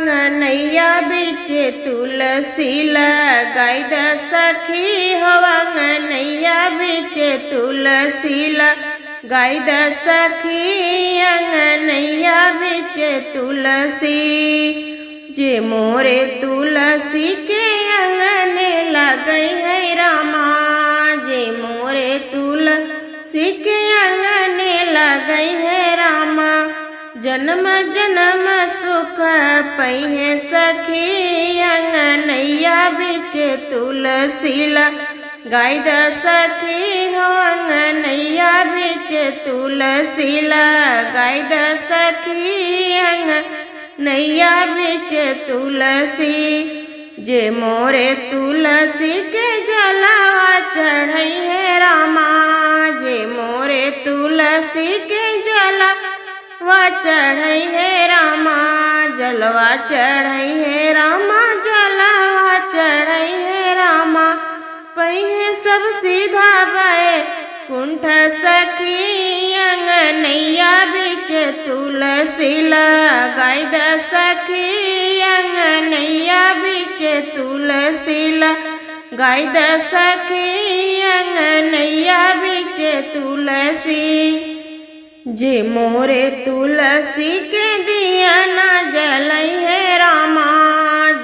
अंगनैया बीच तुलसी लगाई द सखी हो अंगनैया बीच तुलसी लगाई द सखी अंगनैया बीच तुलसी जे मोरे तुलसी के अंगने लगई है रामा जे मोरे तुलसी के अंगने लगई है रामा जन्म जन्म सुख पई सखी अंगनैया बीच तुलसी लगाई द सखी हो अंगनैया बीच तुलसी लगाई द सखी अंगनैया बीच तुलसी जे मोरे तुलसी के जलवा चढ़ई है रामा जे मोरे तुलसी के जलवा चढ़ई है रामा जलवा चढ़ई है रामा जलवा चढ़ई है रामा पही सब सीधा बे कुंठ सखी अंगनैया बीच तुलसी लगाई द सखी अंगनैया बीच तुलसी लगाई द सखी अंगनैया बीच तुलसी जे मोरे तुलसी के दिया न जलई है रामा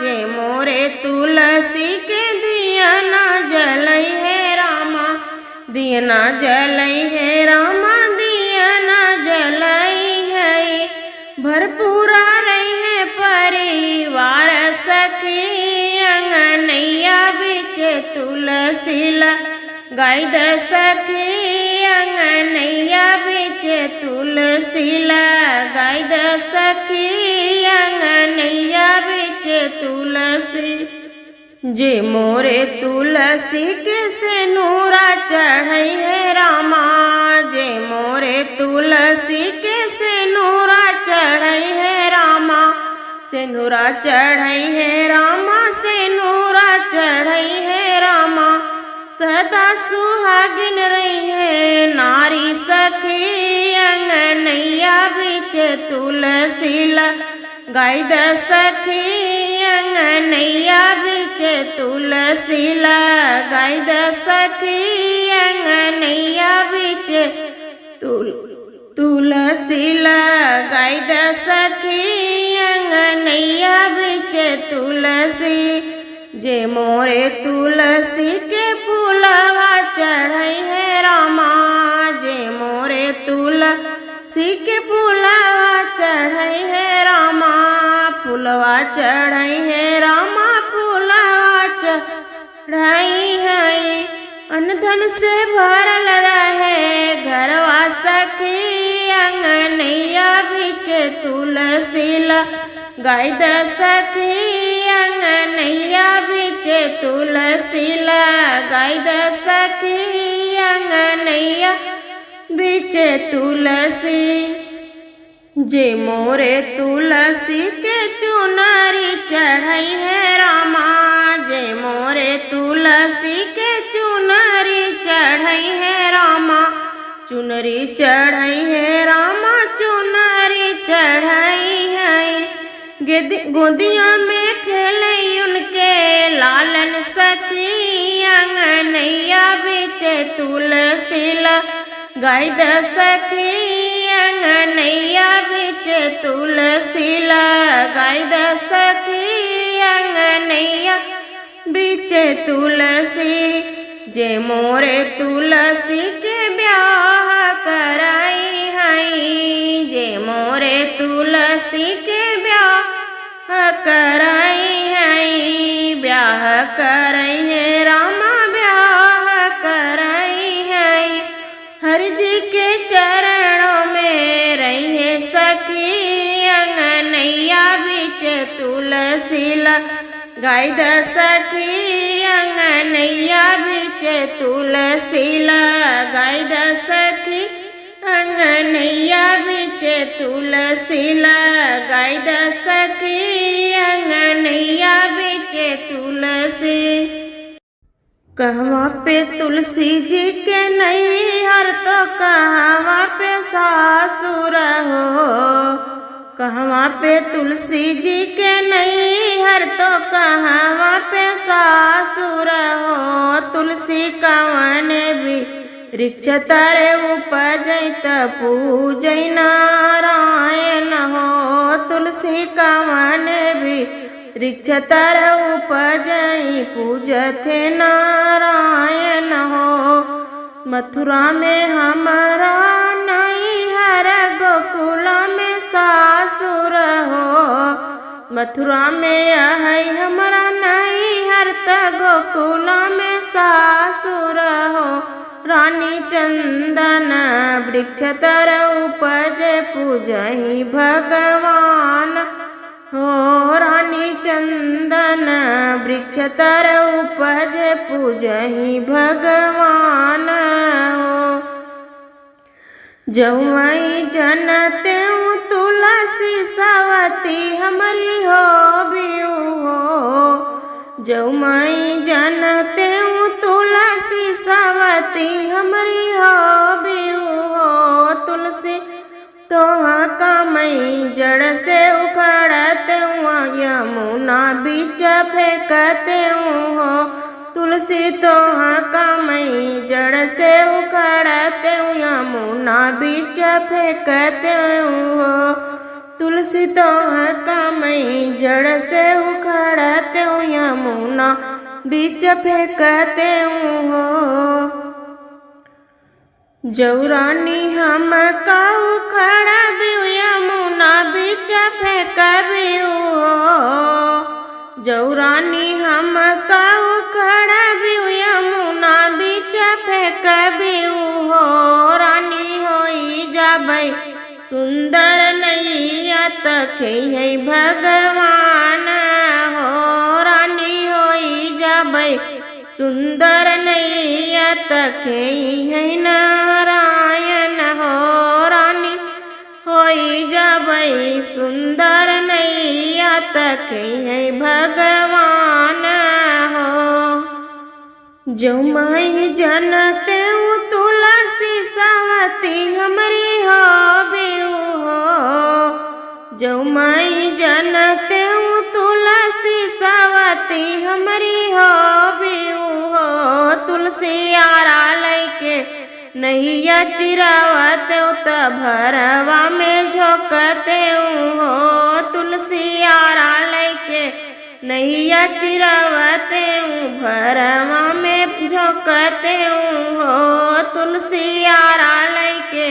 जे मोरे तुलसी के दिया न जलई है रामा दिया न जलई है रामा दिया न जलई है भरपूरा रही है परिवार सखी अंगनैया बीच तुलसी लगाई द सखी अंगनैया बीच तुलसी लगाई द सखी अंगनैया बीच तुलसी जे मोरे तुलसी के सेनुरा चढ़ई है रामा जे मोरे तुलसी के सेनुरा चढ़ई है रामा सेनुरा चढ़ई है रामा सेनुरा चढ़ई है रामा सदा सुहागिन रही है नारी सखी अंगनैया बीच तुलसी लगाई द सखी अंगनैया बीच तुलसी लगाई द सखी अंगनैया बीच तुलसी लगाई द सखी अंगनैया बीच तुलसी जे मोरे तुलसी के फूलवा चढ़ई है रामा जे मोरे तुलसी के फूलवा चढ़ई है रामा फूलवा चढ़ई है रामा फूलवा चढ़ई है अनधन से भरल रहे घरवा सखी अंगनैया बीच तुलसी लगाई द सखी अंगनैया बीच तुलसी लगाई द सखी अंगनैया बीच तुलसी जे मोरे तुलसी के चुनरी चढ़ई है रामा जे मोरे तुलसी के चुनरी चढ़ई है रामा चुनरी चढ़ई है रामा चुनरी चढ़ई है गोदिया में खेले उनके लालन सखी अंगनैया बीच तुलसी लगाई द सखी अंगनैया बीच तुलसी लगाई द सखी अंगनैया बीच तुलसी जे मोरे तुलसी के ब्याह कराई हई जे मोरे तुलसी के ब्याह कराई हई ब्याह कराई है रामा ब्याह कराई है हर जी के चरणों में रही है सखी अंगनैया बीच तुलसी लगाई द सखी अंगनैया बीच तुलसी लगाई द सखी अंगनैया बीच तुलसी लगाई द सखी अंगनैया बीच तुलसी कहवा पे तुलसी जी के नैहर तो कहवा पे सासुर हो कहवा पे तुलसी जी के नैहर तो कहवा पे सासुर हो। तुलसी कवन भी वृक्ष तरे उपजैत पूजै नारायण हो। तुलसी कवन भी वृक्ष तरे उपजै पूजथे नारायण हो। मथुरा में हमारा नैहर गोकुल में सासुर हो। मथुरा में है हमारा नैहर त गोकुल में सासुर हो। रानी चंदन वृक्ष तर उपजे पूजहि भगवान हो। रानी चंदन वृक्ष तर उपजे पूजहि भगवान हो। जौई जनते तुलसी सवती हमारी हो बियू हो। जौई जनते तुलसी सवती हमारी हो बियू हो। तुलसी तोहा कामई जड़ से उखड़ते यमुना बीच फेंकते हो। तुलसी तोहा कामई जड़ से उखड़ते यमुना बीच फेंकते हो। तुलसी तोहा कामई जड़ से उखड़ते यमुना बीच फेंकते हो। जौरानी हम का उखड़ा भी यमुना बीच फेंकबियू हो। जौरानी हम का उखड़ा भी यमुना बीच फेंकबियू हो। रानी होई जाबै सुंदर नैया तखे है भगवान हो। रानी होई जाबै सुंदर नैया तखे है नारायण हो। रानी होई जाबै सुंदर नैया तखे है भगवान हो। जौई जनते तुलसी सवती हमारी हो बियू हो। जौई जनते तुलसी सवती हमारी हो बियू हो। तुलसी आरा लैके नैया चिरावते त भरवा में झोंकते हो। तुलसी आरा लैके नैया चिरावते भरवा में झोंकते हो। तुलसी आरा लैके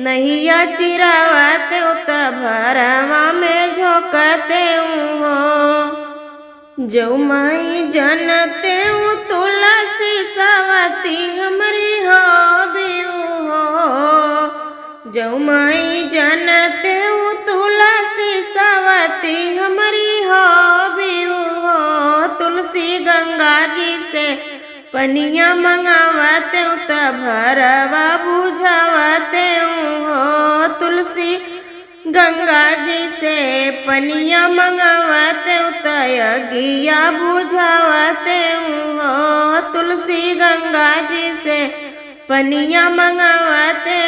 नैया चिरावते त भरवा में झोंकते हो। जौई जनते तुलसी सवती हमारी हो बियू हो। जौई जनते तुलसी सवती हमारी हो बियू हो। तुलसी गंगा जी से पनिया मंगावते त भरवा बुझावते हो। तुलसी गंगा जी से पनिया मंगावते त अगिया बुझावते हो। तुलसी गंगा जी से पनिया मंगावते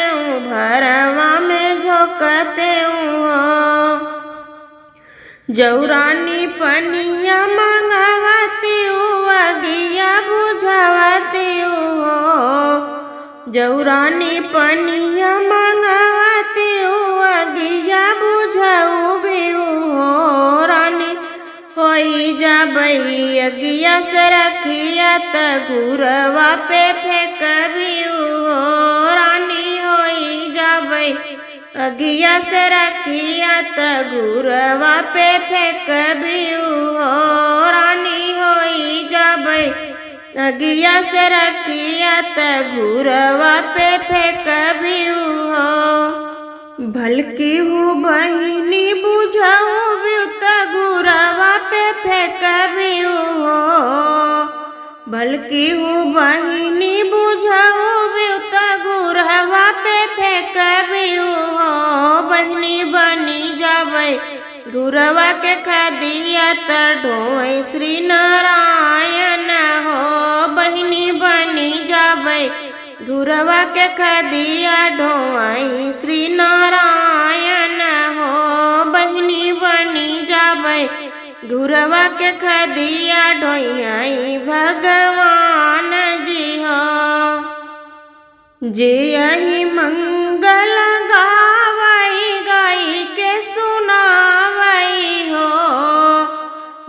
भरवा में झोंकते हो। जौरानी पनिया मंगावती अगिया बुझावती हो। जौरानी पनिया मंगावती अगिया बुझाऊ बियू हो। रानी होई जाबै अगिया से रखिया त घुरवा पे फेंकबियू हो। रानी होई जाबै अगिया से रखिया त घुरवा पे फेंकबियू हो। रानी होई जाबै अगिया से रखिया त घुरवा पे फेंकबियू हो। भलकी हूँ बहिनी बुझाऊ बियू त घुरवा पे फेंकबियू हो। भलकी हूँ बहिनी बुझाऊ बियू त घुरवा पे फेंकबियू हो। बहिनी बनी जाबै घुरवा के खदिया त ढोई श्री नारायण हो। बहिनी बनी जाबै घुरवा के खदिया ढोई श्री नारायण हो बहनी बनी जाबै घुरवा के खदिया ढोई भगवान जी हो। जे यही मंगल गावई गाई के सुनावई हो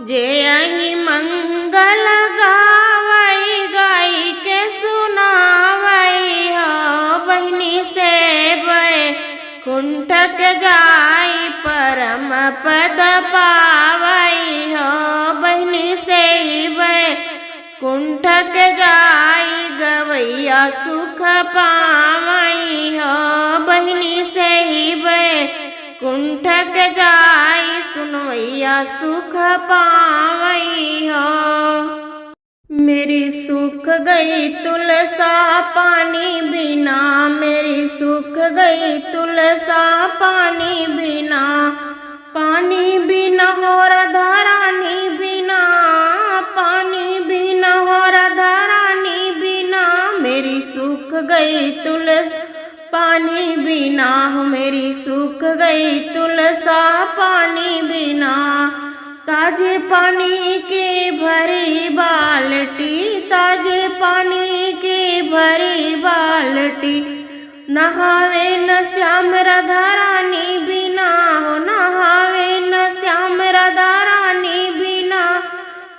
जे यही मंगल गावई गाई के सुनावई हो बहनी से कुंठक जाई परम पद पावई हो बहनी से कुंठक जाई गवैया सुख पावई हो बहनी से कुंठक जाई सुनवैया सुख पावई हो। मेरी सूख गई तुलसा पानी बिना मेरी सूख गई तुलसा पानी बिना पानी बिना हो राधारानी बिना पानी बिना हो राधारानी बिना मेरी सूख गई तुलसा पानी बिना मेरी सूख गई तुलसा पानी बिना ताजे पानी की भरी बाल्टी ताजे पानी की भरी बाल्टी नहावे न श्याम राधा रानी बिना हो नहावे न श्याम राधा रानी बिना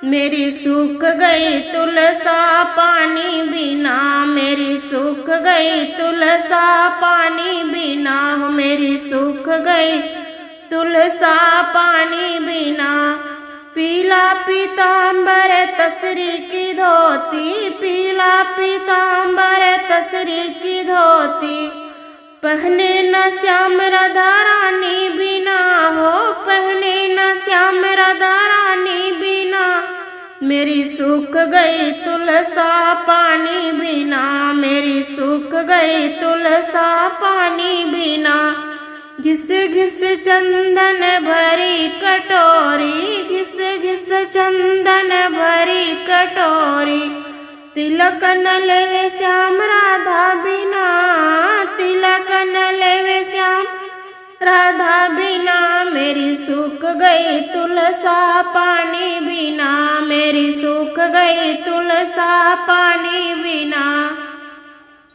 मेरी सूख गई तुलसा पानी बिना मेरी सूख गई तुलसा पानी बिना मेरी सूख गई तुलसा पानी बिना पीला पीतांबर तसरी की धोती पीला पीतांबर तसरी की धोती पहने न श्याम राधा रानी बिना हो पहने न श्याम राधा रानी बिना मेरी सूख गई तुलसा पानी बिना मेरी सूख गई तुलसा पानी बिना घिस घिस चंदन भरी कटोरी घिस घिस चंदन भरी कटोरी तिलक न लेवे श्याम राधा बिना तिलक न लेवे श्याम राधा बिना मेरी सूख गई तुलसा पानी बिना मेरी सूख गई तुलसा पानी बिना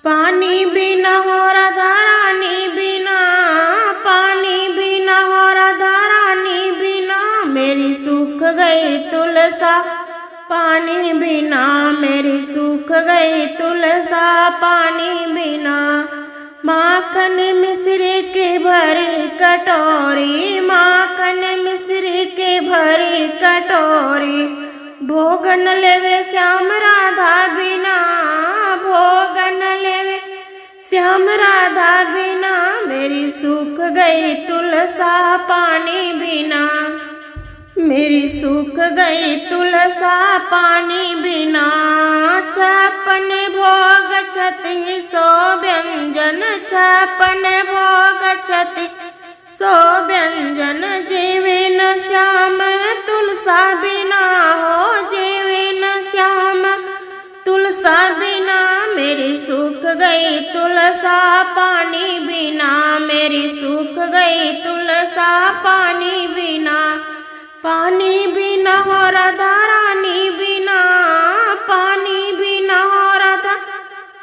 पानी बिना हो राधा रानी बिना पानी बिना हो राधा रानी बिना मेरी सूख गई तुलसा पानी बिना मेरी सूख गई तुलसा पानी बिना माखन मिश्री के भरी कटोरी माखन मिश्री के भरी कटोरी भोगन लेवे श्याम राधा बिना भोगन लेवे श्याम राधा बिना मेरी सूख गई तुलसा पानी बिना मेरी सूख गई तुलसा पानी बिना छप्पन भोग छति सो व्यंजन छप्पन भोग छति सो व्यंजन जीवे न श्याम तुलसा बिना हो जीवे न श्याम तुलसा बिना मेरी सूख गई तुलसा पानी बिना मेरी सूख गई तुलसा पानी बिना पानी बिना हो राधा रानी बिना पानी बिना हो राधा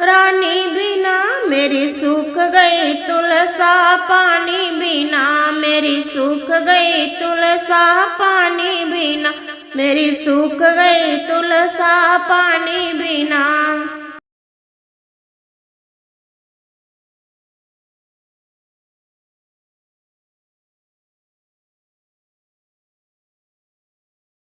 रानी बिना मेरी सूख गई तुलसा पानी बिना मेरी सूख गई तुलसा पानी बिना मेरी सूख गई तुलसा पानी बिना।